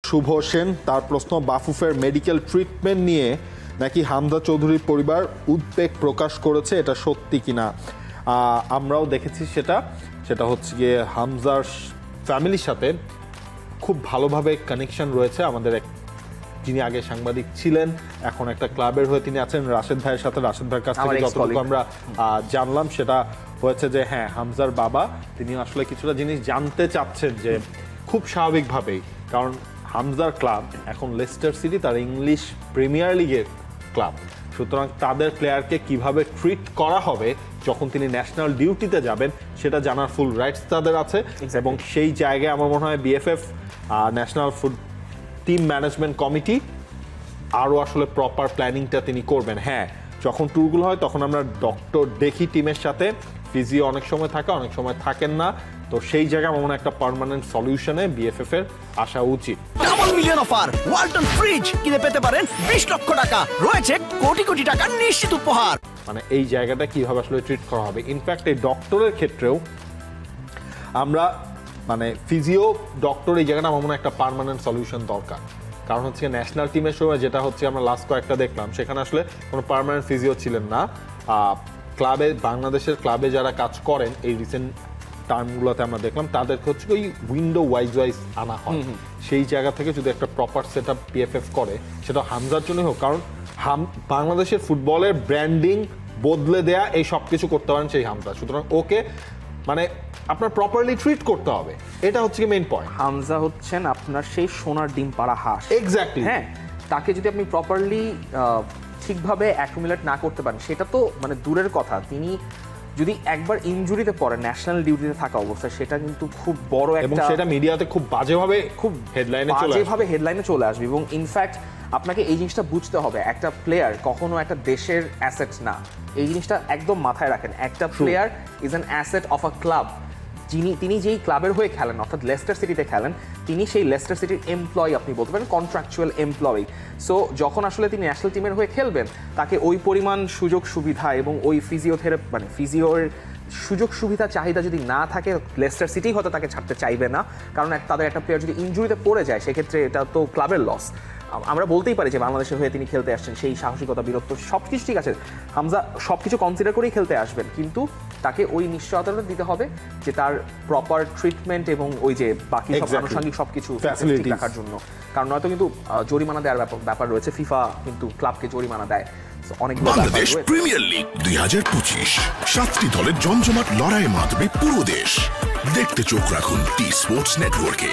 শুভ সেন তার প্রশ্ন, বাফুফের medical treatment নিয়ে নাকি হামজা চৌধুরীর পরিবার উদ্বেগ প্রকাশ করেছে, এটা সত্যি কিনা? আমরাও দেখেছি সেটা হচ্ছে গিয়ে হামজার ফ্যামিলির সাথে খুব ভালোভাবে কানেকশন রয়েছে। আমাদের যিনি আগে সাংবাদিক ছিলেন, এখন একটা ক্লাবের হয়ে তিনি আছেন রাশেদ ভাইয়ের সাথে। রাশেদ ভাইয়ের কাছ থেকে যতটুকু আমরা জানলাম সেটা হয়েছে যে হ্যাঁ, হামজার বাবা তিনি আসলে কিছুটা জিনিস জানতে চাচ্ছেন, যে খুব স্বাভাবিকভাবেই, কারণ হামজার ক্লাব এখন লেস্টার সিটি, তার ইংলিশ প্রিমিয়ার লিগের ক্লাব, সুতরাং তাদের প্লেয়ারকে কিভাবে ট্রিট করা হবে যখন তিনি ন্যাশনাল ডিউটিতে যাবেন সেটা জানার ফুল রাইটস তাদের আছে। এবং সেই জায়গায় আমার মনে হয় BFF, national food team management committee আরও আসলে প্রপার প্ল্যানিংটা তিনি করবেন। হ্যাঁ, যখন ট্যুরগুলো হয় তখন আমরা ডক্টর দেখি টিমের সাথে, ফিজিও অনেক সময় থাকে, অনেক সময় থাকেন না, তো সেই জায়গায় আমার মনে হয় একটা পার্মানেন্ট সলিউশনে বিএফএফ এর আসা উচিত। Double million offer, Walton fridge কিনে পেতে পারেন 20 লক্ষ টাকা, রয়েছে কোটি কোটি টাকার নিশ্চিত উপহার। মানে এই জায়গাটা কিভাবে আসলে ট্রিট করা হবে। ইনফ্যাক্ট এই ডক্টরের ক্ষেত্রেও আমরা মানে ফিজিও ডক্টর এই জায়গাটা আমার মনে হয় একটা পার্মানেন্ট সলিউশন দরকার। কারণ হচ্ছে ন্যাশনাল টিমের সময় যেটা হচ্ছে আমরা লাস্ট কয়েকটা দেখলাম, সেখানে আসলে কোনো পার্মানেন্ট ফিজিও ছিলেন না। ক্লাবে, বাংলাদেশের ক্লাবে যারা কাজ করেন এই রিসেন্ট টার্মগুলোতে আমরা দেখলাম তাদেরকে হচ্ছে ওই উইন্ডো ওয়াইজ আনা হয়। সেই জায়গা থেকে যদি একটা প্রপার সেট আপ পিএফএফ করে, সেটা হামজার জন্যই হোক, কারণ বাংলাদেশের ফুটবলের ব্র্যান্ডিং বদলে দেয়া এই সব কিছু করতে পারেন সেই হামজা। সুতরাং ওকে মানে আপনার প্রপারলি ট্রিট করতে হবে, এটা হচ্ছে মেইন পয়েন্ট। হামজা হচ্ছেন আপনার সেই সোনার ডিম পাড়া হাঁস। এক্স্যাক্টলি। হ্যাঁ, তাকে যদি আপনি প্রপারলি ঠিকভাবে অ্যাকুমুলেট না করতে পারেন, সেটা তো মানে দূরের কথা, তিনি যদি একবার ইনজুরিতে পড়ে ন্যাশনাল ডিউটিতে থাকা অবস্থায়, সেটা কিন্তু খুব বড় একটা, এবং সেটা মিডিয়াতে খুব বাজেভাবে হেডলাইনে চলে আসবে। এবং ইনফ্যাক্ট আপনাকে এই জিনিসটা বুঝতে হবে, একটা প্লেয়ার কখনো একটা দেশের অ্যাসেট না, এই জিনিসটা একদম মাথায় রাখেন। একটা player is an asset of a club. তিনি যেই ক্লাবের হয়ে খেলেন, অর্থাৎ লেস্টার সিটিতে খেলেন, তিনি সেই লেস্টার সিটির এমপ্লয়ি, আপনি বলতে পারেন কন্ট্রাকচুয়াল এমপ্লয়ি। সো যখন আসলে তিনি ন্যাশনাল টিমের হয়ে খেলবেন, তাকে ওই পরিমাণ সুযোগ সুবিধা এবং ওই ফিজিওথেরাপি মানে ফিজিওর সুযোগ সুবিধা চাহিদা যদি না থাকে, লেস্টার সিটি হয়তো তাকে ছাড়তে চাইবে না। কারণ তাদের একটা প্লেয়ার যদি ইনজুরিতে পড়ে যায়, সেক্ষেত্রে এটা তো ক্লাবের লস। আমরা বলতেই পারি যে বাংলাদেশের হয়ে তিনি খেলতে আসছেন, সেই সাহসিকতা, বীরত্ব সব কিছু ঠিক আছে, হামজা সব কিছু কনসিডার করেই খেলতে আসবেন, কিন্তু তাকে ওই নিশ্চয়তাটা দিতে হবে যে তার প্রপার ট্রিটমেন্ট এবং ওই যে বাকি সব আনুষঙ্গিক সবকিছু রাখার জন্য। কারণ নয়তো কিন্তু জরিমানা দেওয়ার ব্যাপার রয়েছে, ফিফা কিন্তু ক্লাবকে জরিমানা দেয়। বাংলাদেশ প্রিমিয়ার লিগ 2025, 7টি দলের জমজমাট লড়াইয়ে মাতবে পুরো দেশ। দেখতে চোখ রাখুন টি স্পোর্টস নেটওয়ার্কে।